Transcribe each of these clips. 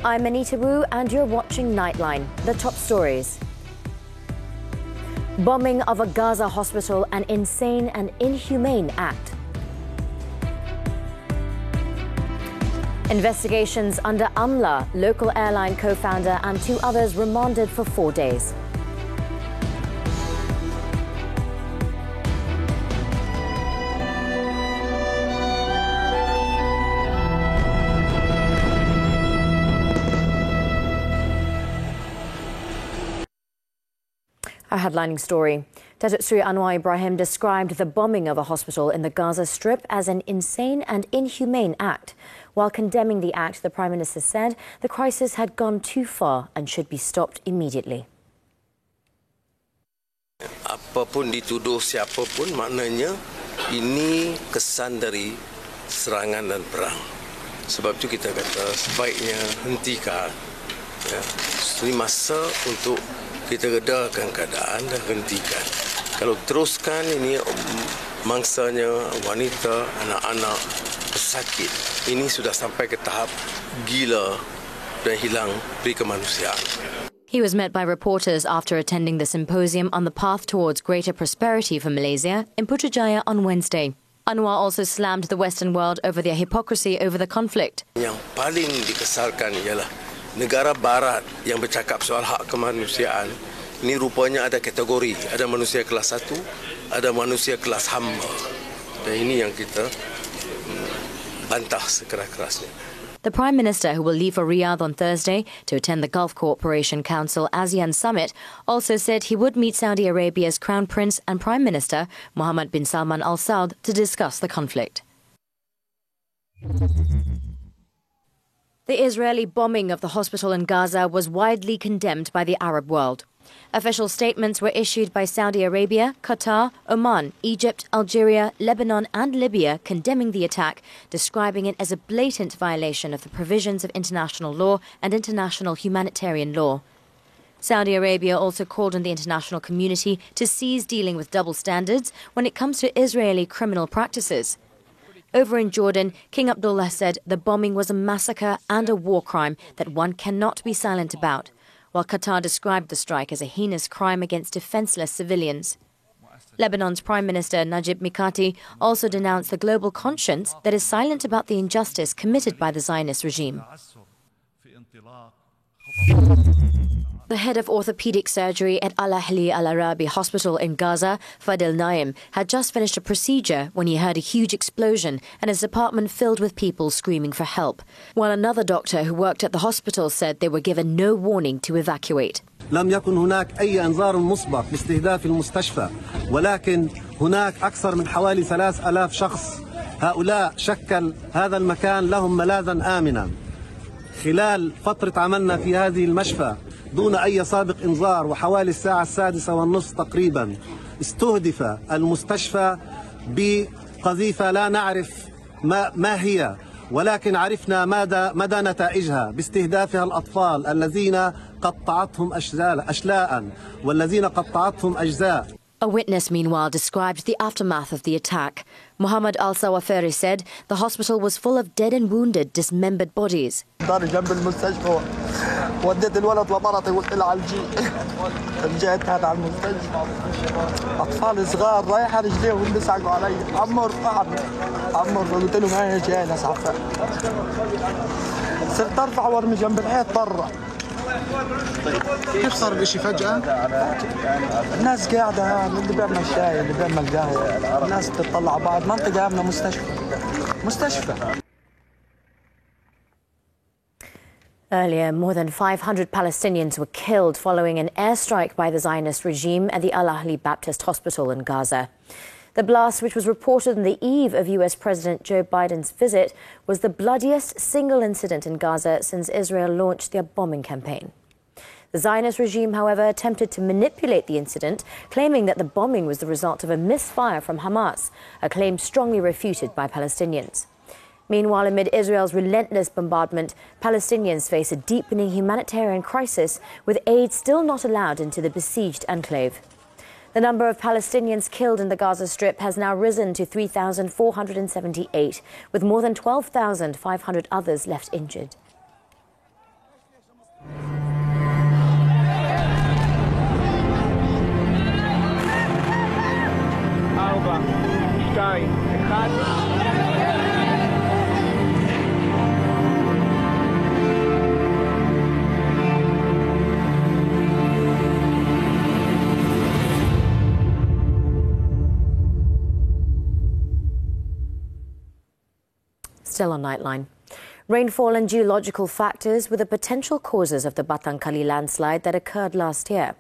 I'm Anita and you're watching Nightline. The top stories. Bombing of a Gaza hospital, an insane and inhumane act. Investigations under AMLA, local airline co-founder and 2 others remanded for 4 days. Our headlining story. Datuk Sri Anwar Ibrahim described the bombing of a hospital in the Gaza Strip as an insane and inhumane act. While condemning the act, the Prime Minister said the crisis had gone too far and should be stopped immediately. Apapun dituduh siapapun, maknanya ini kesan dari serangan dan perang. Sebab itu kita kata sebaiknya hentikan. Ya, ini masa untuk kita redakan keadaan dan hentikan. Kalau teruskan ini mangsanya wanita, anak-anak, pesakit. Ini sudah sampai ke tahap gila dan hilang peri kemanusiaan. He was met by reporters after attending the symposium on the path towards greater prosperity for Malaysia in Putrajaya on Wednesday. Anwar also slammed the Western world over their hypocrisy over the conflict. Yang paling dikesalkan ialah negara barat yang bercakap soal hak kemanusiaan, ini rupanya ada kategori, ada manusia kelas 1, ada manusia kelas hamba. Dan ini yang kita bantah sekeras-kerasnya. The Prime Minister, who will leave for Riyadh on Thursday to attend the Gulf Cooperation Council ASEAN Summit, also said he would meet Saudi Arabia's Crown Prince and Prime Minister Mohammed bin Salman Al Saud to discuss the conflict. The Israeli bombing of the hospital in Gaza was widely condemned by the Arab world. Official statements were issued by Saudi Arabia, Qatar, Oman, Egypt, Algeria, Lebanon and Libya condemning the attack, describing it as a blatant violation of the provisions of international law and international humanitarian law. Saudi Arabia also called on the international community to cease dealing with double standards when it comes to Israeli criminal practices. Over in Jordan, King Abdullah said the bombing was a massacre and a war crime that one cannot be silent about, while Qatar described the strike as a heinous crime against defenseless civilians. Lebanon's Prime Minister Najib Mikati also denounced the global conscience that is silent about the injustice committed by the Zionist regime. The head of orthopedic surgery at Al Ahli Al Arabi Hospital in Gaza, Fadil Naim, had just finished a procedure when he heard a huge explosion and his apartment filled with people screaming for help, while another doctor who worked at the hospital said they were given no warning to evacuate. لم يكن هناك أي إنذار مسبق باستهداف المستشفى، ولكن هناك أكثر من حوالي 3000 شخص. هؤلاء شكل هذا المكان لهم ملاذا آمنا. خلال فترة عملنا في هذه المشفى دون أي سابق إنذار وحوالي الساعة 6:30 تقريبا استهدف المستشفى بقذيفة لا نعرف ما هي، ولكن عرفنا مدى نتائجها باستهدافها الأطفال الذين قطعتهم أشلاء والذين قطعتهم أجزاء. A witness, meanwhile, described the aftermath of the attack. Muhammad Al-Sawaferi said the hospital was full of dead and wounded, dismembered bodies. جنب المستشفى وديت الولد لمرتي قلت لها على الجي رجعت هذا على المستشفى اطفال صغار رايحه رجليهم بيسعقوا علي عمر قلت لهم هاي جاي ناس عفا صرت ارفع وارمي جنب الحيط برا. كيف صار الاشي فجأة؟ الناس قاعدة، اللي بيعمل شاي اللي بيعمل قهوة، الناس تطلع بعض، منطقة عاملة مستشفى. Earlier, more than 500 Palestinians were killed following an airstrike by the Zionist regime at the Al Ahli Baptist Hospital in Gaza. The blast, which was reported on the eve of US President Joe Biden's visit, was the bloodiest single incident in Gaza since Israel launched their bombing campaign. The Zionist regime, however, attempted to manipulate the incident, claiming that the bombing was the result of a misfire from Hamas, a claim strongly refuted by Palestinians. Meanwhile, amid Israel's relentless bombardment, Palestinians face a deepening humanitarian crisis, with aid still not allowed into the besieged enclave. The number of Palestinians killed in the Gaza Strip has now risen to 3,478, with more than 12,500 others left injured. Still on Nightline. Rainfall and geological factors were the potential causes of the Batan Kali landslide that occurred last year.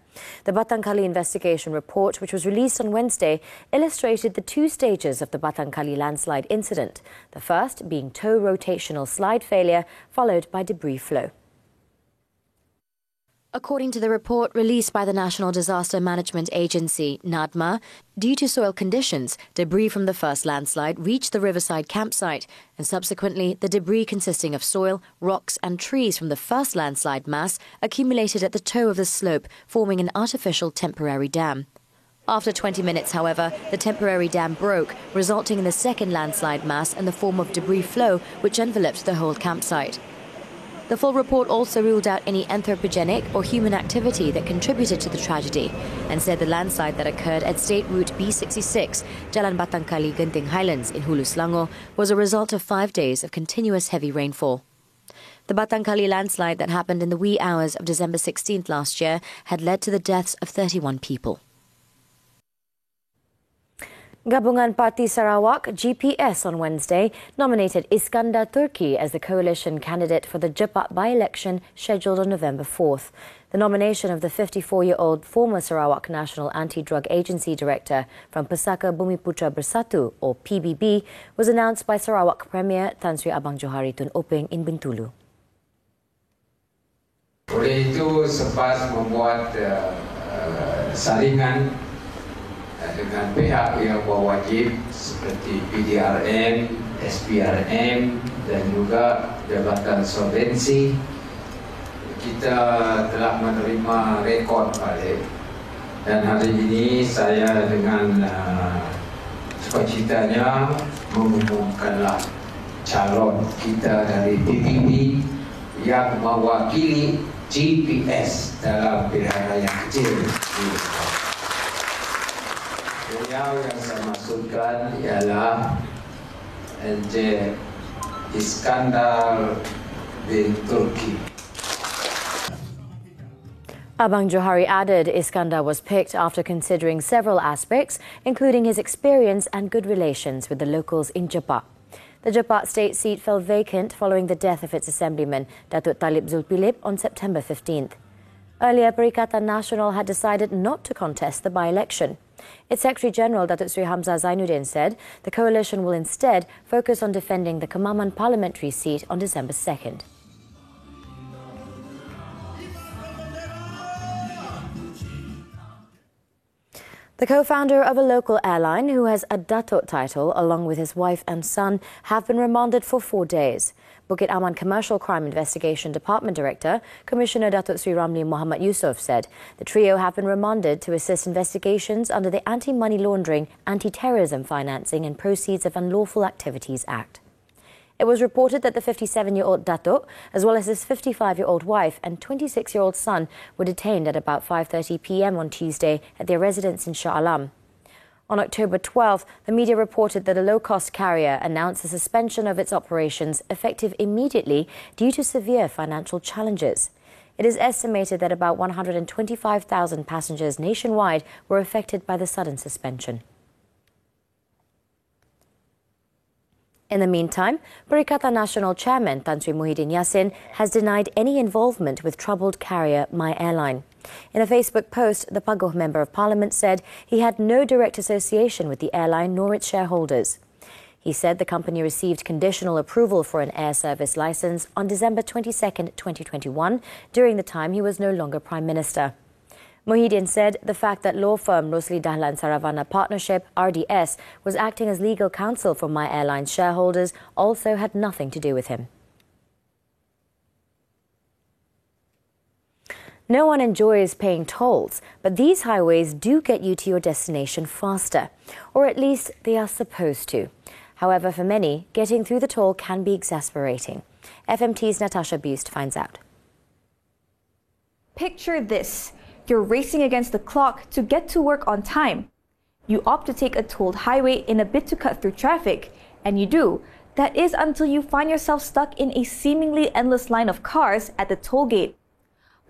The Batan Kali investigation report, which was released on Wednesday, illustrated the two stages of the Batan Kali landslide incident, the first being toe rotational slide failure, followed by debris flow. According to the report released by the National Disaster Management Agency, NADMA, due to soil conditions, debris from the first landslide reached the riverside campsite, and subsequently the debris consisting of soil, rocks and trees from the first landslide mass accumulated at the toe of the slope, forming an artificial temporary dam. After 20 minutes, however, the temporary dam broke, resulting in the second landslide mass in the form of debris flow, which enveloped the whole campsite. The full report also ruled out any anthropogenic or human activity that contributed to the tragedy and said the landslide that occurred at State Route B66, Jalan Batan Kali, Genting Highlands in Hulu Selangor, was a result of 5 days of continuous heavy rainfall. The Batan Kali landslide that happened in the wee hours of December 16th last year had led to the deaths of 31 people. Gabungan Parti Sarawak, GPS, on Wednesday nominated Iskandar Turki as the coalition candidate for the Jepak by-election scheduled on November 4th. The nomination of the 54-year-old former Sarawak National Anti-Drug Agency director from Pesaka Bumiputra Bersatu, or PBB, was announced by Sarawak Premier Tan Sri Abang Johari Tun Openg in Bintulu. Oleh itu, sempat membuat saringan dengan pihak yang berwajib seperti PDRM, SPRM dan juga Jabatan Solvensi. Kita telah menerima rekod balik dan hari ini saya dengan sukacitanya mengumumkanlah calon kita dari PBB yang mewakili GPS dalam pilihan raya kecil. Beliau yang saya maksudkan ialah Encik Iskandar bin Turki. Abang Johari added Iskandar was picked after considering several aspects, including his experience and good relations with the locals in Jepak. The Jepak state seat fell vacant following the death of its assemblyman, Datuk Talib Zulkifli, on September 15th. Earlier, Perikatan Nasional had decided not to contest the by-election. Its Secretary-General, Datuk Sri Hamzah Zainuddin, said the coalition will instead focus on defending the Kemaman parliamentary seat on December 2nd. The co-founder of a local airline, who has a Datuk title along with his wife and son, have been remanded for 4 days. Bukit Aman Commercial Crime Investigation Department Director, Commissioner Datuk Sri Ramli Muhammad Yusof, said the trio have been remanded to assist investigations under the Anti-Money Laundering, Anti-Terrorism Financing and Proceeds of Unlawful Activities Act. It was reported that the 57-year-old Datuk, as well as his 55-year-old wife and 26-year-old son, were detained at about 5:30 p.m. on Tuesday at their residence in Shah Alam. On October 12th, the media reported that a low-cost carrier announced the suspension of its operations effective immediately due to severe financial challenges. It is estimated that about 125,000 passengers nationwide were affected by the sudden suspension. In the meantime, Perikatan Nasional Chairman Tan Sri Muhyiddin Yassin has denied any involvement with troubled carrier My Airline. In a Facebook post, the Pagoh Member of Parliament said he had no direct association with the airline nor its shareholders. He said the company received conditional approval for an air service licence on December 22nd, 2021, during the time he was no longer Prime Minister. Muhyiddin said the fact that law firm Rosli Dahlan Saravana Partnership, RDS, was acting as legal counsel for My Airlines shareholders also had nothing to do with him. No one enjoys paying tolls, but these highways do get you to your destination faster, or at least they are supposed to. However, for many, getting through the toll can be exasperating. FMT's Natasha Bust finds out. Picture this. You're racing against the clock to get to work on time. You opt to take a tolled highway in a bid to cut through traffic, and you do. That is until you find yourself stuck in a seemingly endless line of cars at the toll gate.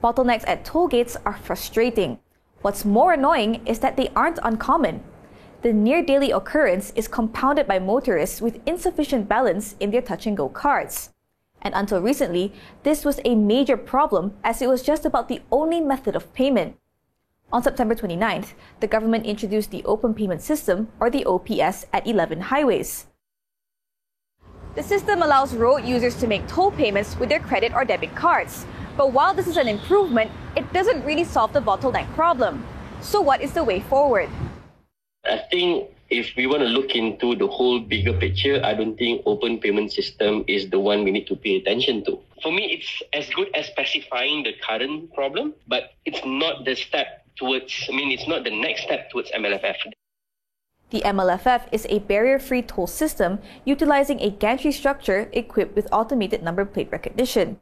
Bottlenecks at toll gates are frustrating. What's more annoying is that they aren't uncommon. the near-daily occurrence is compounded by motorists with insufficient balance in their touch-and-go carts. And until recently, this was a major problem as it was just about the only method of payment. On September 29th, the government introduced the Open Payment System, or the OPS, at 11 highways. The system allows road users to make toll payments with their credit or debit cards. But while this is an improvement, it doesn't really solve the bottleneck problem. So what is the way forward? I think if we want to look into the whole bigger picture, I don't think open payment system is the one we need to pay attention to. For me, it's as good as specifying the current problem, but it's not the step towards, it's not the next step towards MLFF. The MLFF is a barrier-free toll system utilizing a gantry structure equipped with automated number plate recognition.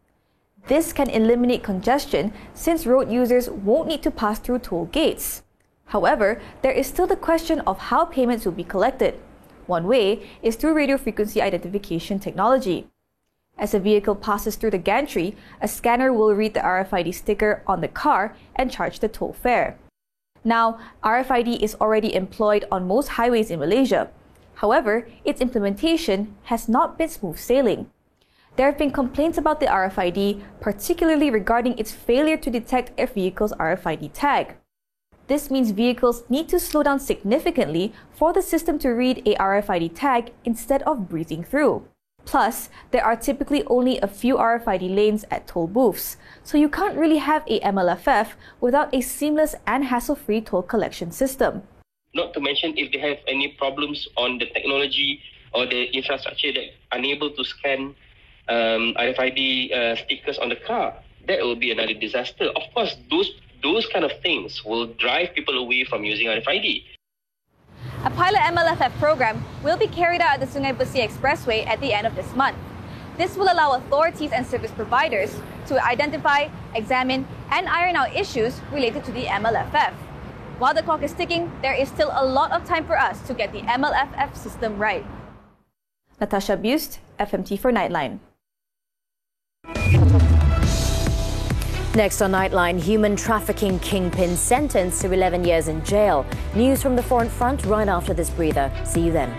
This can eliminate congestion since road users won't need to pass through toll gates. However, there is still the question of how payments will be collected. One way is through radio frequency identification technology. As a vehicle passes through the gantry, a scanner will read the RFID sticker on the car and charge the toll fare. Now, RFID is already employed on most highways in Malaysia. However, its implementation has not been smooth sailing. There have been complaints about the RFID, particularly regarding its failure to detect a vehicle's RFID tag. This means vehicles need to slow down significantly for the system to read a RFID tag instead of breezing through. Plus, there are typically only a few RFID lanes at toll booths, so you can't really have a MLFF without a seamless and hassle-free toll collection system. Not to mention if they have any problems on the technology or the infrastructure that are unable to scan RFID stickers on the car, that will be another disaster. Of course, those kind of things will drive people away from using RFID. A pilot MLFF program will be carried out at the Sungai Besi Expressway at the end of this month. This will allow authorities and service providers to identify, examine, and iron out issues related to the MLFF. While the clock is ticking, there is still a lot of time for us to get the MLFF system right. Natasha Bust, FMT for Nightline. Next on Nightline, human trafficking kingpin sentenced to 11 years in jail. News from the foreign front right after this breather. See you then.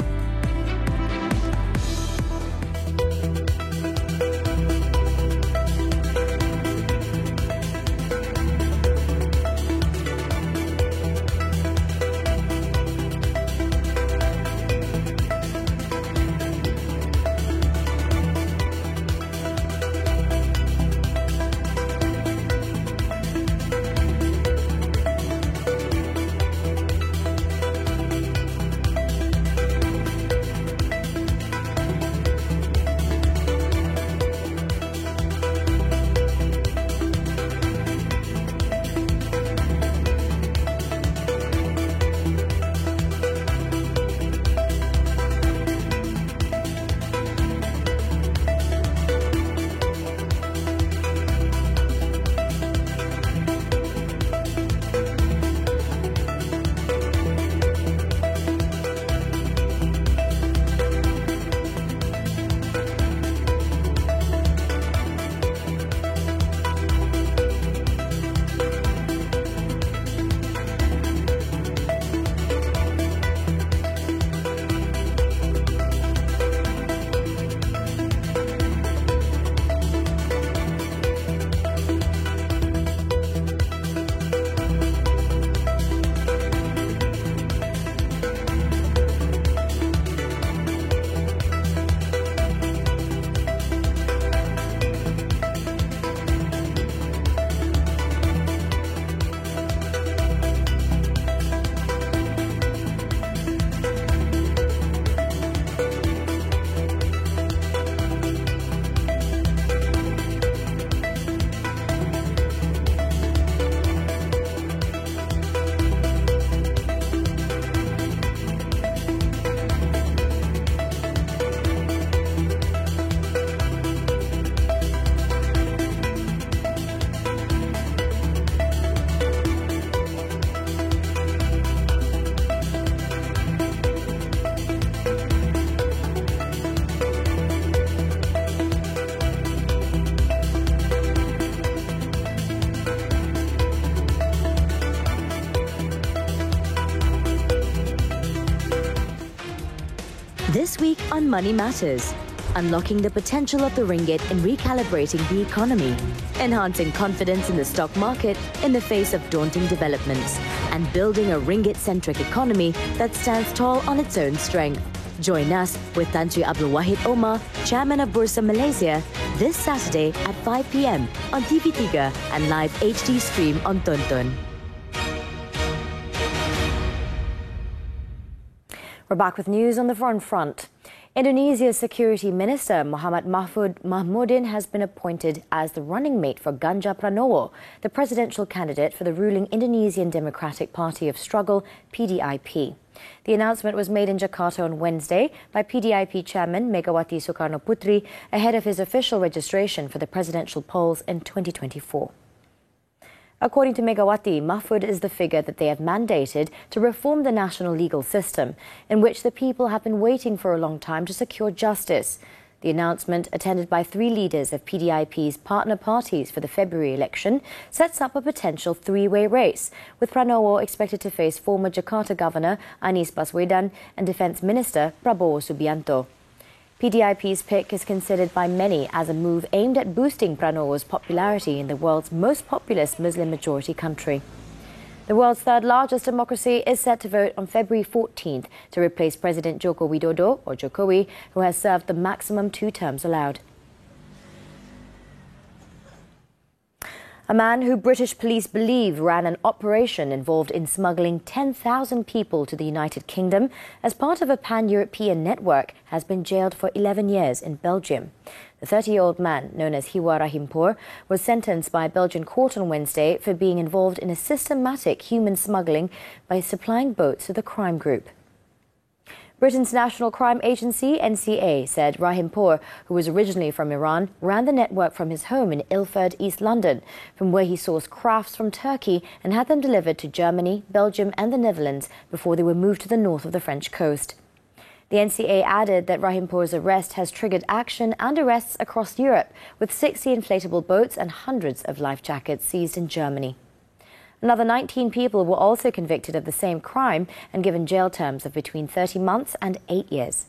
on Money Matters, unlocking the potential of the ringgit in recalibrating the economy, enhancing confidence in the stock market in the face of daunting developments, and building a ringgit-centric economy that stands tall on its own strength. Join us with Tan Sri Abdul Wahid Omar, Chairman of Bursa Malaysia, this Saturday at 5 p.m. on TV3 and live HD stream on Tonton. We're back with news on the foreign front. Indonesia's Security Minister Muhammad Mahmudin has been appointed as the running mate for Ganjar Pranowo, the presidential candidate for the ruling Indonesian Democratic Party of Struggle, PDIP. The announcement was made in Jakarta on Wednesday by PDIP chairman Megawati Soekarno Putri ahead of his official registration for the presidential polls in 2024. According to Megawati, Mahfud is the figure that they have mandated to reform the national legal system, in which the people have been waiting for a long time to secure justice. The announcement, attended by 3 leaders of PDIP's partner parties for the February election, sets up a potential 3-way race, with Pranowo expected to face former Jakarta Governor Anies Baswedan and Defence Minister Prabowo Subianto. PDIP's pick is considered by many as a move aimed at boosting Pranowo's popularity in the world's most populous Muslim-majority country. The world's third largest democracy is set to vote on February 14th to replace President Joko Widodo, or Jokowi, who has served the maximum 2 terms allowed. A man who British police believe ran an operation involved in smuggling 10,000 people to the United Kingdom as part of a pan-European network has been jailed for 11 years in Belgium. The 30-year-old man, known as Hiwa Rahimpour, was sentenced by a Belgian court on Wednesday for being involved in a systematic human smuggling by supplying boats to the crime group. Britain's National Crime Agency, NCA, said Rahimpour, who was originally from Iran, ran the network from his home in Ilford, East London, from where he sourced crafts from Turkey and had them delivered to Germany, Belgium and the Netherlands before they were moved to the north of the French coast. The NCA added that Rahimpour's arrest has triggered action and arrests across Europe, with 60 inflatable boats and hundreds of life jackets seized in Germany. Another 19 people were also convicted of the same crime and given jail terms of between 30 months and 8 years.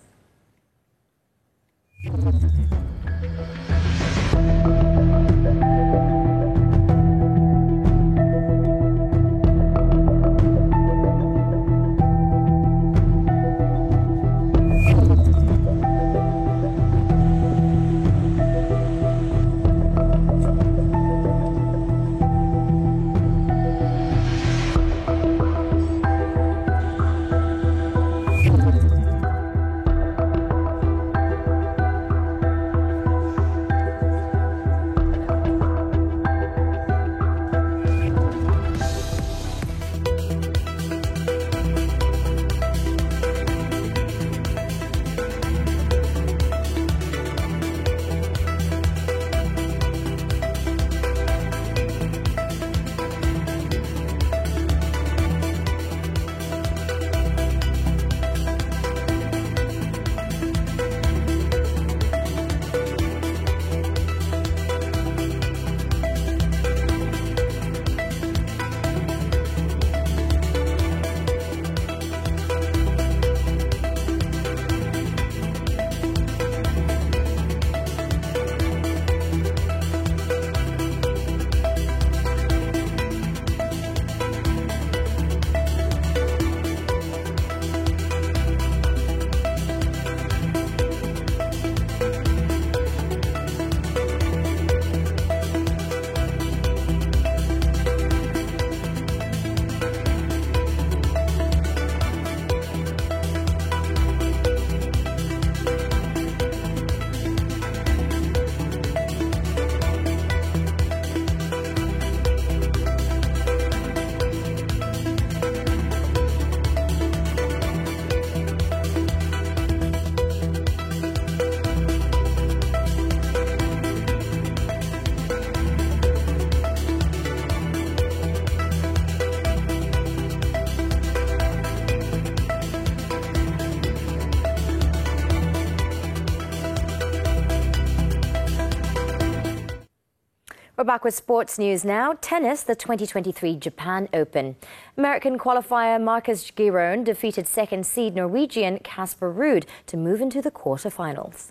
We're back with sports news now. Tennis, the 2023 Japan Open. American qualifier Marcus Giron defeated second seed Norwegian Casper Ruud to move into the quarterfinals.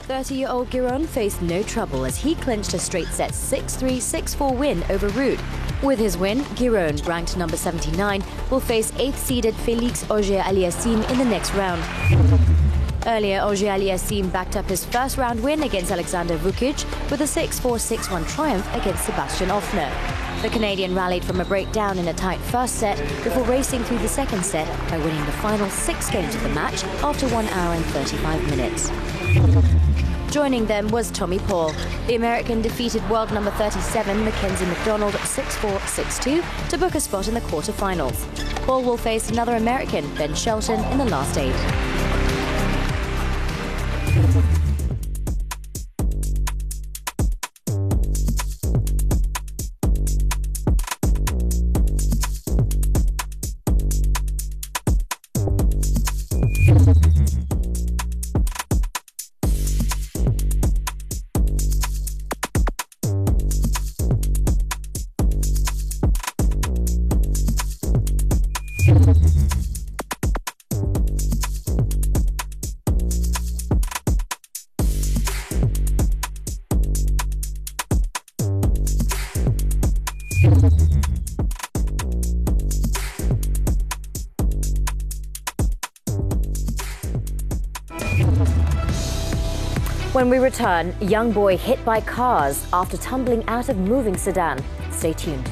30-year-old Giron faced no trouble as he clinched a straight-set 6-3, 6-4 win over Ruud. With his win, Giron, ranked number 79, will face 8th-seeded Félix Auger-Aliassime in the next round. Earlier, Auger-Aliassime backed up his first-round win against Alexander Vukic with a 6-4, 6-1 triumph against Sebastian Offner. The Canadian rallied from a breakdown in a tight first set before racing through the second set by winning the final 6 games of the match after 1 hour and 35 minutes. Joining them was Tommy Paul. The American defeated world number 37 Mackenzie McDonald 6-4, 6-2 to book a spot in the quarterfinals. Paul will face another American, Ben Shelton, in the last 8. When we return, young boy hit by cars after tumbling out of moving sedan. Stay tuned.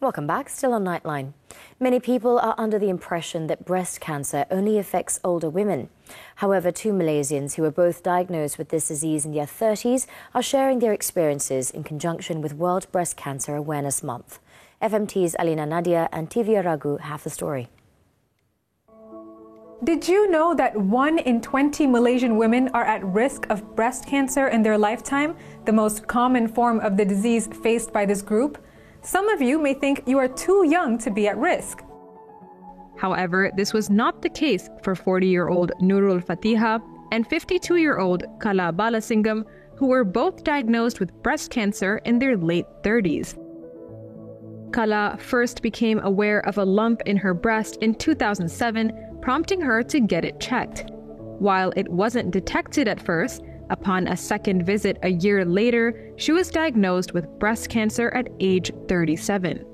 Welcome back, still on Nightline. Many people are under the impression that breast cancer only affects older women. However, 2 Malaysians who were both diagnosed with this disease in their 30s are sharing their experiences in conjunction with World Breast Cancer Awareness Month. FMT's Alina Nadia and Tivia Ragu have the story. Did you know that 1 in 20 Malaysian women are at risk of breast cancer in their lifetime, the most common form of the disease faced by this group? Some of you may think you are too young to be at risk. However, this was not the case for 40-year-old Nurul Fatiha and 52-year-old Kala Balasingham, who were both diagnosed with breast cancer in their late 30s. Kala first became aware of a lump in her breast in 2007, prompting her to get it checked. While it wasn't detected at first, upon a second visit a year later, she was diagnosed with breast cancer at age 37.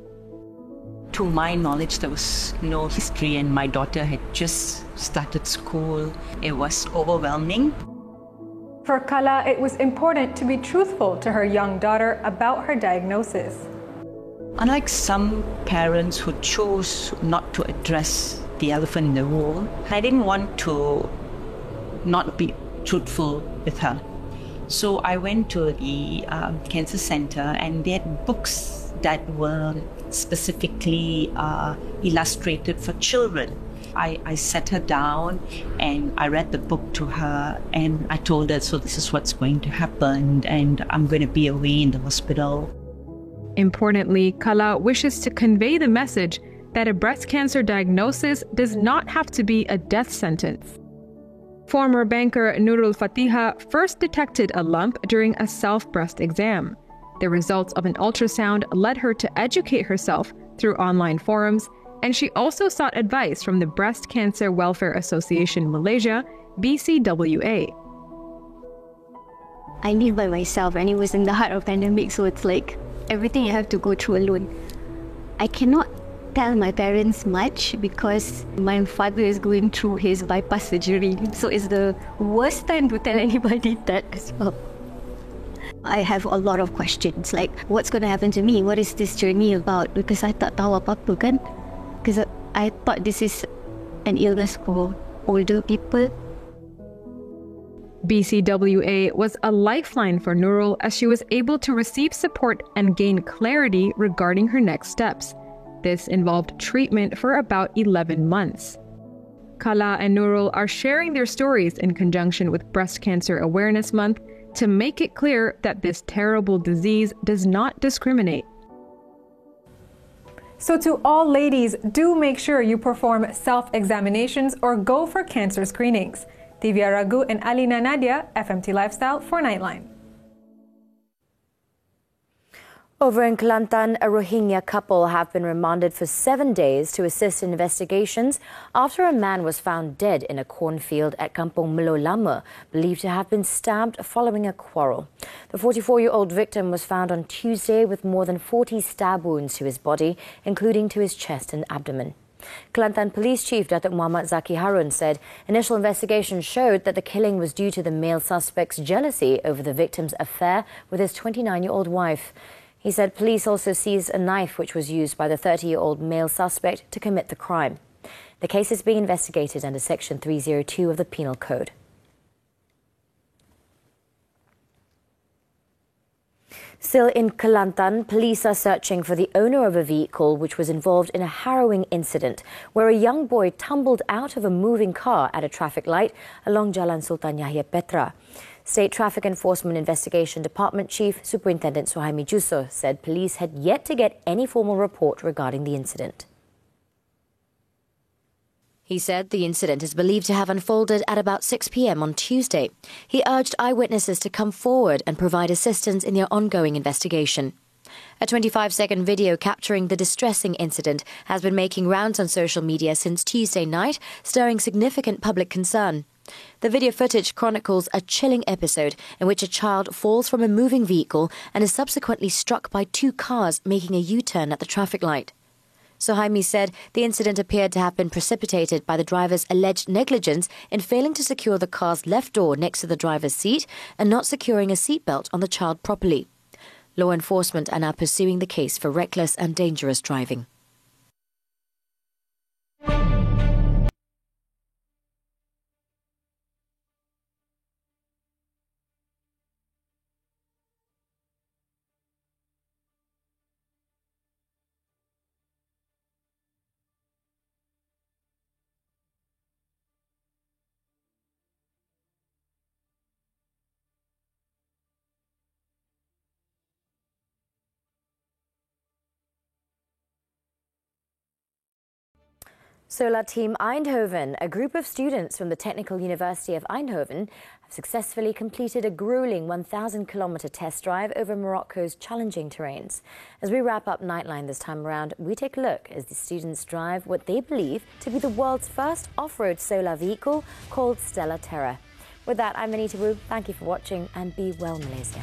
To my knowledge, there was no history, and my daughter had just started school. It was overwhelming. For Kala, it was important to be truthful to her young daughter about her diagnosis. Unlike some parents who chose not to address the elephant in the room, I didn't want to not be truthful with her. So I went to the cancer center, and they had books that were specifically illustrated for children. I sat her down and I read the book to her, and I told her, so this is what's going to happen, and I'm going to be away in the hospital. Importantly, Kala wishes to convey the message that a breast cancer diagnosis does not have to be a death sentence. Former banker Nurul Fatiha first detected a lump during a self-breast exam. The results of an ultrasound led her to educate herself through online forums, and she also sought advice from the Breast Cancer Welfare Association Malaysia, BCWA. I live by myself, and it was in the heart of pandemic, so it's like everything I have to go through alone. I cannot tell my parents much because my father is going through his bypass surgery, so it's the worst time to tell anybody that as well. I have a lot of questions, like what's going to happen to me? What is this journey about? Because I tak tahu apa-apa kan. Because I thought this is an illness for older people. BCWA was a lifeline for Nurul as she was able to receive support and gain clarity regarding her next steps. This involved treatment for about 11 months. Kala and Nurul are sharing their stories in conjunction with Breast Cancer Awareness Month to make it clear that this terrible disease does not discriminate. So to all ladies, do make sure you perform self-examinations or go for cancer screenings. Divya Raghu and Alina Nadia, FMT Lifestyle for Nightline. Over in Kelantan, a Rohingya couple have been remanded for 7 days to assist in investigations after a man was found dead in a cornfield at Kampung Melo Lama, believed to have been stabbed following a quarrel. The 44-year-old victim was found on Tuesday with more than 40 stab wounds to his body, including to his chest and abdomen. Kelantan Police Chief Datuk Muhammad Zaki Harun said initial investigations showed that the killing was due to the male suspect's jealousy over the victim's affair with his 29-year-old wife. He said police also seized a knife which was used by the 30-year-old male suspect to commit the crime. The case is being investigated under Section 302 of the Penal Code. Still in Kelantan, police are searching for the owner of a vehicle which was involved in a harrowing incident where a young boy tumbled out of a moving car at a traffic light along Jalan Sultan Yahya Petra. State Traffic Enforcement Investigation Department Chief Superintendent Suhaimi Jusoh said police had yet to get any formal report regarding the incident. He said the incident is believed to have unfolded at about 6 p.m. on Tuesday. He urged eyewitnesses to come forward and provide assistance in their ongoing investigation. A 25-second video capturing the distressing incident has been making rounds on social media since Tuesday night, stirring significant public concern. The video footage chronicles a chilling episode in which a child falls from a moving vehicle and is subsequently struck by two cars making a U-turn at the traffic light. Suhaimi said the incident appeared to have been precipitated by the driver's alleged negligence in failing to secure the car's left door next to the driver's seat and not securing a seatbelt on the child properly. Law enforcement are now pursuing the case for reckless and dangerous driving. Solar Team Eindhoven, a group of students from the Technical University of Eindhoven, have successfully completed a grueling 1,000-kilometre test drive over Morocco's challenging terrains. As we wrap up Nightline this time around, we take a look as the students drive what they believe to be the world's first off-road solar vehicle called Stella Terra. With that, I'm Anita. Thank you for watching and be well, Malaysia.